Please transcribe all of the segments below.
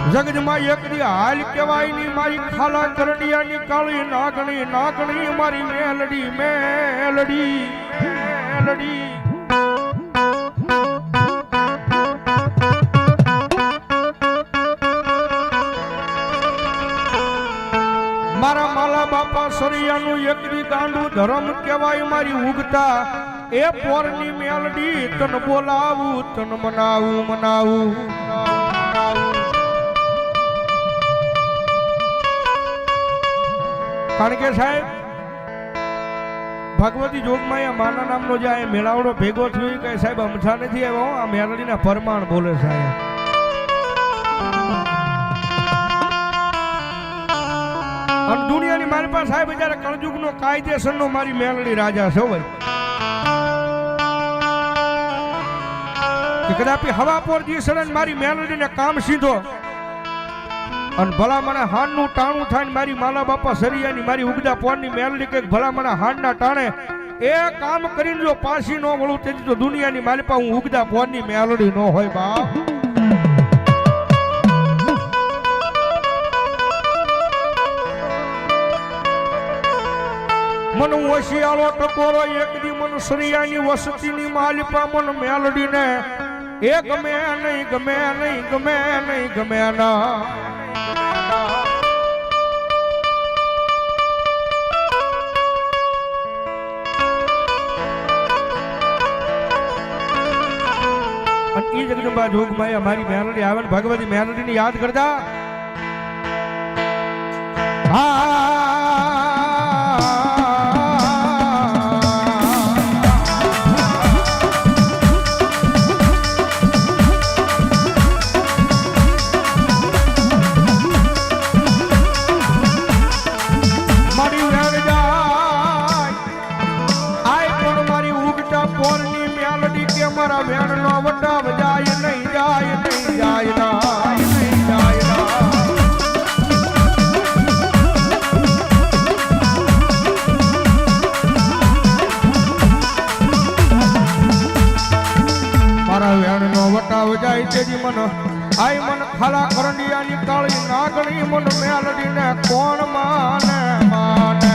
જગજમાં એકડી હાલ કહેવાય ની મારી ખાલા કરડિયાની કાળી નાગણી નાગણી મારી મેલડી મેલડી મેલડી મારા માલા બાપા સરિયાનું એકડી ગાંડું ધર્મ કહેવાય મારી ઉગતા એ પોરની મેલડી તન બોલાવું તન મનાવું મનાવું કારણ કે સાહેબ ભગવતી જોગમાં માના નામનો જે આ મેળાવડો ભેગો થયો કે સાહેબ અમથા નથી આવ્યો આ મેલડીના પરમાણ બોલે સાહેબ અને દુનિયાની મારી પાસે સાહેબ જયારે કળજુગનો કાયદેસરનો મારી મેલડી રાજા છે ભાઈ કે કદાપી હવા પર જી સડન મારી મેલડીને કામ સીધો અને ભલા મને હાનનું ટાણું થાય મારી માલા બાપા સરિયાની મારી ઉગદા પોરની મેલડી કે ભલા મને હાનના ટાણે એ કામ કરીને જો પાછી ન મળું તેથી તો દુનિયાની મારી પાસે હું ઉગદા પોરની મેલડી ન હોય બાપ મન ઓશિયાળો ટકોરો એક દી મન સરિયાની વસતીની માલિપા મન મેલડીને એ ગમે નહીં ગમે નહીં ગમે નહીં ગમે ના ઈ જગદંબા જોગમાં મારી મેલડી આવે ને ભગવતી મેલડી ને યાદ કરતા મારા વેણ નો વટાવ જાય નહીં જાય નહીં જાય ના નહીં જાય ના મારા વેણ નો વટાવ જાય તેજી મન આઈ મન ખાલા કરંડિયાની કાળી નાગણી મન મેલડીને કોણ માને માને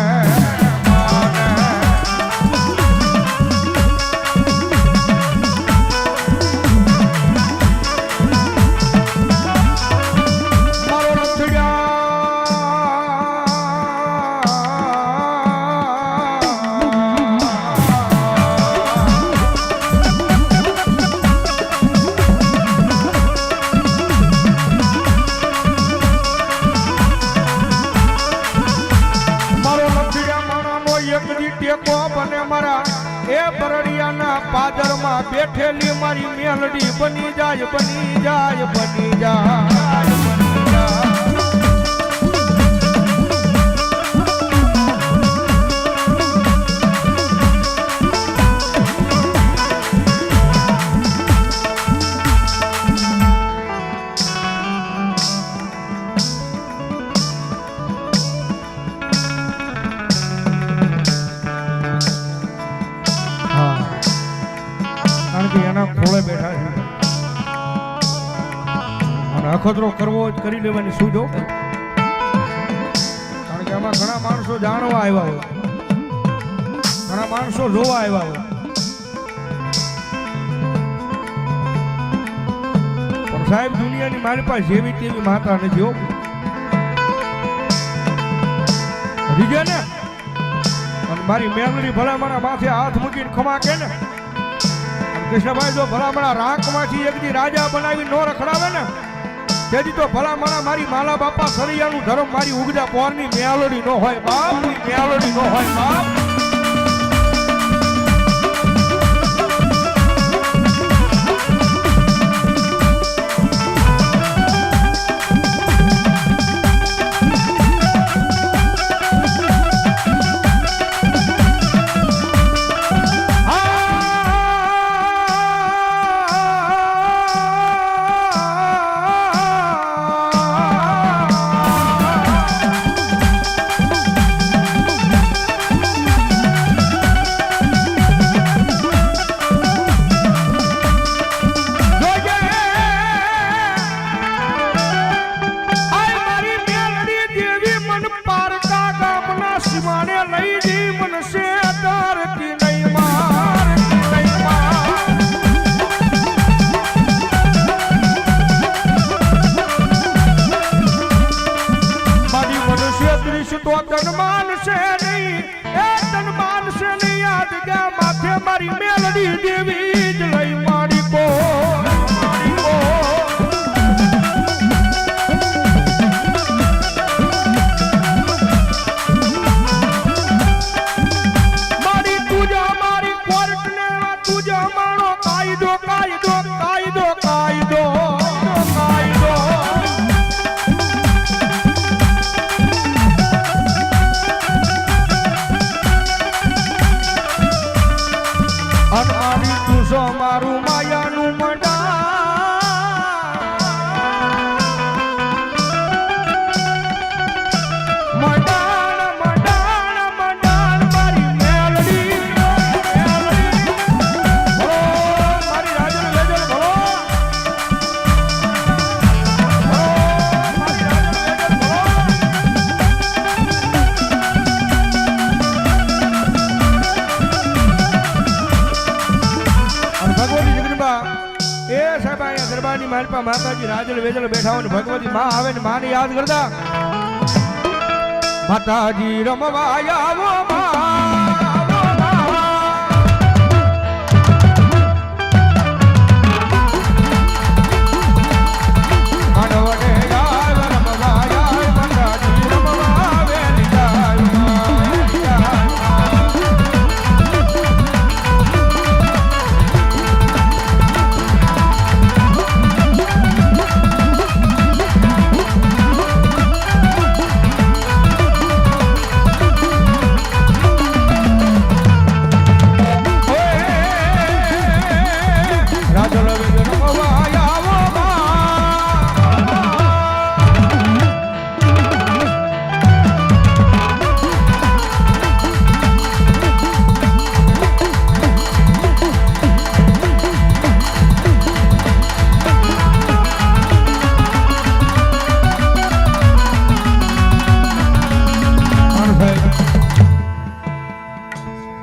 પાદરમાં બેઠેલી મારી મેલડી બની જાય બની જાય બની જાય બની જાય ખોળે બેઠા છે અને અખતરો કરવો જ કરી લેવાની સૂઝો કારણ કે આમાં ઘણા માણસો જાણવા આવ્યા હોય ઘણા માણસો જોવા આવ્યા હોય પણ સાહેબ દુનિયાની મારી પાસે જેવી તેવી માતા નથી હો રીજે ને અને મારી મેલડી ભલા મારા માથે હાથ મૂકીને ખમા કે ને કૃષ્ણભાઈ જો ભલામણા રાંકમાંથી એકદી રાજા બનાવી નો રખડાવે ને તેથી તો ભલામણા મારી માલા બાપા સરિયાનું ધર્મ મારી ઉગદા પોરની મેલડી નો હોય બાપ મેલડી નો હોય બાપ તો તન માનશે નહીં, એ તન માનશે નહીં. આ જગ્યા માથે મારી મેલડી દેવી જ લઈ મારી કો મારી તુજા મારી કોર્ટ ને તુજા માણો કાયદો કાયદો કાયદો કાયદો કાયદો અનમારી તુસો મારું માયાનું દરબારની માલપા માતાજી રાજલ વેજલ બેઠા હોય ને ભગવતી માં આવે ને માને યાદ કરતા માતાજી રમવા આવો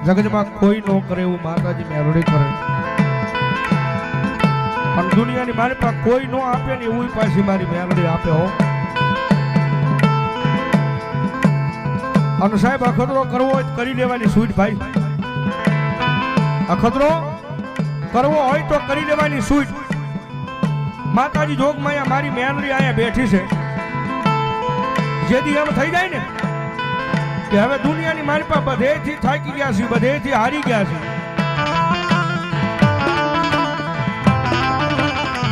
જગતમાં કોઈ નો કરે એવું માતાજી મેલડી કરે અને દુનિયાની મારી પાસે કોઈ નો આપે ને એવું પાછી મારી મેલડી આપે હો. અને સાહેબ અખતરો કરવો હોય કરી લેવાની સૂટ ભાઈ, અખતરો કરવો હોય તો કરી લેવાની સૂટ. માતાજી જોગમાયા મારી મેલડી અહીંયા બેઠી છે, જેથી એમ થઈ જાય ને કે હવે દુનિયાની મારી પાસે બધેથી થાકી ગયા છે, બધેથી હારી ગયા છે.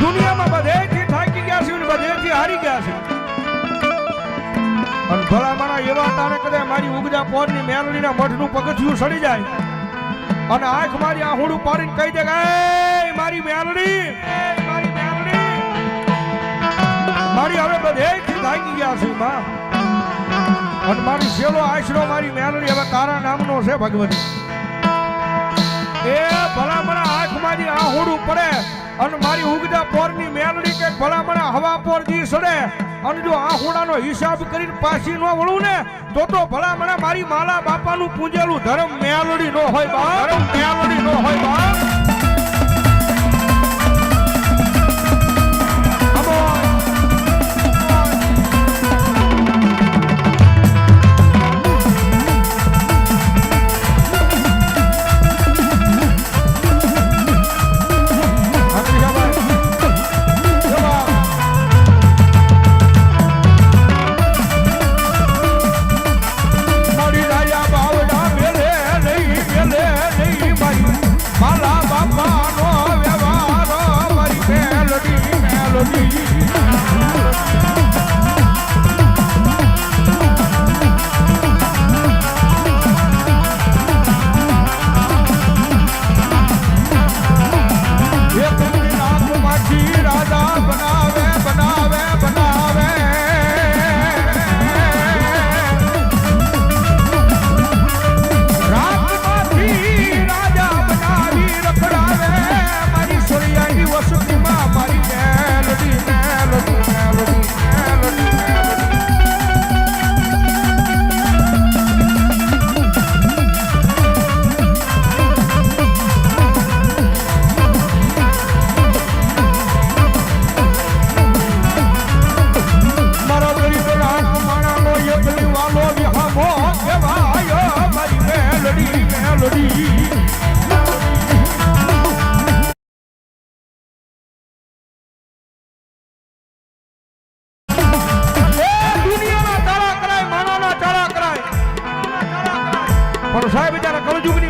દુનિયામાં બધેથી થાકી ગયા છે, બધેથી હારી ગયા છે. અને ભલા મારા એવા તારે કદાચ મારી ઉગજા પોરની મેલડીના મઠનું પગથિયું સડી જાય અને આંખ મારી આહુડું પાડીને કહી દે કે મારી મેલડી મારી મેલડી મારી હવે બધેથી થાકી ગયા છે માં. અને મારી શેલો આશરો મારી મેલડી હવે તારા નામનો છે ભગવતી. એ ભલા મને આંખમાંથી આહુડું પડે અને મારી ઉગજા પોરની મેલડી કે ભલા મને હવા પોર દી સડે અને જો આહુડાનો હિસાબ કરીને પાછી ન વળું ને તો ભલા મને મારી માલા બાપાનું પૂજેલું ધર્મ મેલડી નો હોય બા, ધર્મ મેલડી નો હોય બા. માલા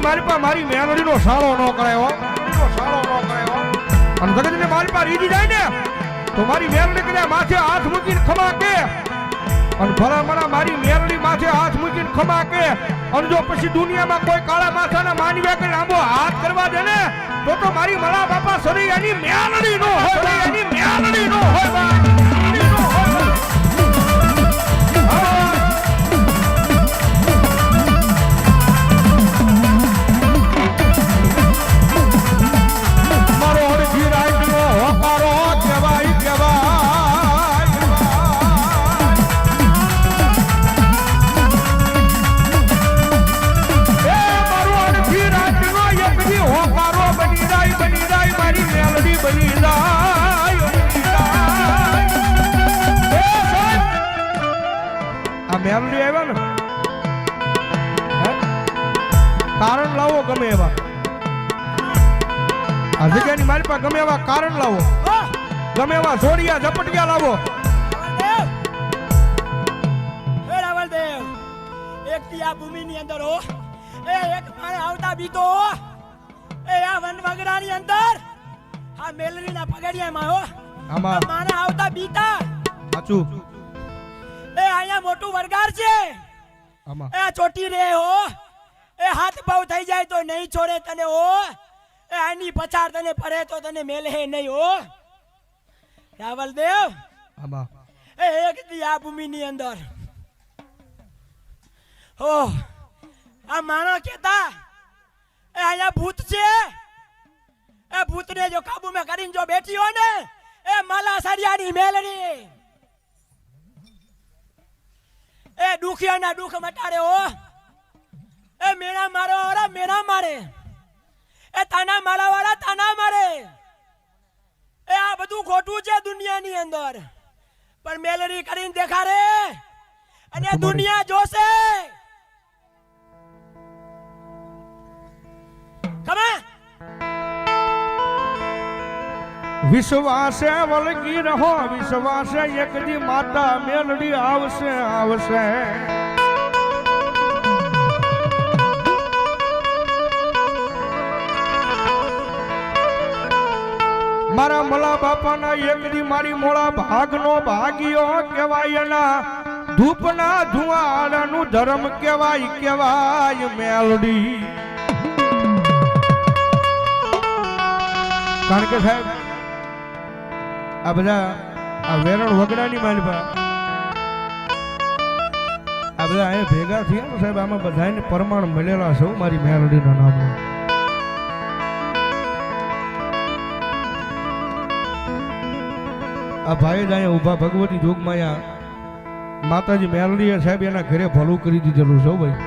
મારી પાસે મારી મેલડીનો સાળો ન કરાયો, અને જગતને મારી પાસે રીજી જાય ને તો મારી મેલડી કદાચ માથે હાથ મૂકીને ખમા કે, અને ભલા મારા મારી મેલડી માથે હાથ મૂકીને ખમા કે, અને જો પછી દુનિયામાં કોઈ કાળા માથાના માનવ્યા કે લાંબો હાથ કરવા દે ને તો મારી મારા બાપા સરી એની મેલડી નો હોય, એની મેલડી નો હોય. મેલડી આવ્યા ને કારણ લાવો ગમે એવા, આ જગ્યાની મારી પાસે ગમે એવા કારણ લાવો, ગમે એવા જોડિયા ઝપટિયા લાવો. એક થી આ ભૂમિની અંદર હો, એ એક મારે આવતા બીતો હો, એ આ વનવગડાની અંદર આ મેલડીના પગડિયામાં હો, આમાં માને આવતા બીતા સાચું. એ અહીંયા મોટું વરગાર છે, આમાં એ ચોટી રે હો, એ હાથ પાવ થઈ જાય તો નહીં છોડે તને હો, એ આની પછાડ તને પડે તો તને મેલે નહીં હો રાવલદેવ. આમાં એ એક દી આ ભૂમિની અંદર હો, આ માણસ કેતા એ અહીંયા ભૂત છે, એ ભૂતને જો કાબુમાં કરીને જો બેઠી હોય ને એ માલા સરિયાની મેલડી, એ દુખિયાના દુખ મટાડે હો, એ મેણા મારો વાળા મેણા મારે, એ તાના મારા વાળા તાના મારે. એ આ બધું ખોટું છે દુનિયાની અંદર, પણ મેલડી કરીને દેખાડે અને દુનિયા જોશે. ખબર વિશ્વાસે વળગી રહો, વિશ્વાસે એક દી માતા મેલડી આવશે આવશે. મારા મલા બાપાના એક દી મારી મોળા ભાગનો ભાગ્યો કહેવાય, એના ધૂપના ધુઆડાનું ધર્મ કહેવાય, કહેવાય મેલડી. કારણ કે સાહેબ આ બધા આ વેરણ વગડાની માલપા આ બધા અહીંયા ભેગા થયા ને સાહેબ, આમાં બધાને પ્રમાણ મળેલા છે મારી મેલડીના નામમાં. આ ભાઈ જ અહીંયા ઊભા ભગવતી જોગમાયા માતાજી મેલડીએ સાહેબ એના ઘરે ભલું કરી દીધેલું છે ભાઈ.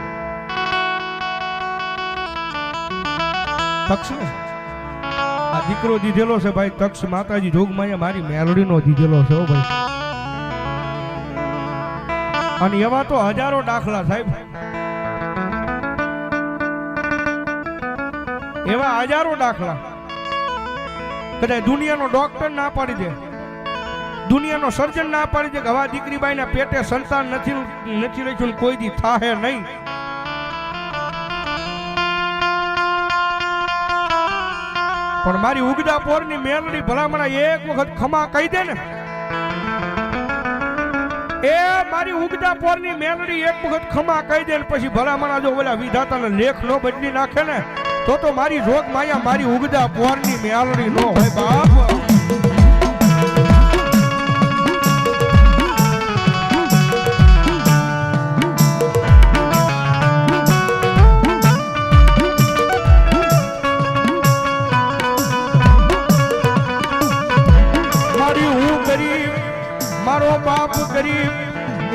તક્ષ આ દીકરો દીધેલો છે ભાઈ, તક્ષ માતાજી જોગમાયા મારી મેલડીનો દીધેલો છે ભાઈ. અને એવા તો હજારો દાખલા સાહેબ, એવા હજારો દાખલા. કદાચ દુનિયાનો ડોક્ટર ના પાડી દે, દુનિયાનો સર્જન ના પાડી દે કે હવે દીકરી બાઈના પેટે સંતાન નથી રાખ્યું, કોઈ દી થાહે નહીં. પણ મારી ઉગડા પોરની મેલડી ભલામણા એક વખત ખમા કહી દે ને, એ મારી ઉગડા પોરની મેલડી એક વખત ખમા કહી દે ને પછી ભલામણા જો ઓલા વિધાતાનો લેખ નો બદલી નાખે ને તો મારી જોગ માયા મારી ઉગડા પોરની મેલડી નો હોય બાપ. મારો બાપ ગરીબ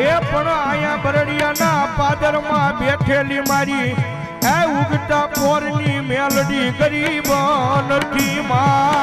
એ પણ આયા બરડિયાના પાદરમાં બેઠેલી મારી એ ઉગતા પોરની મેલડી ગરીબ નથી માં.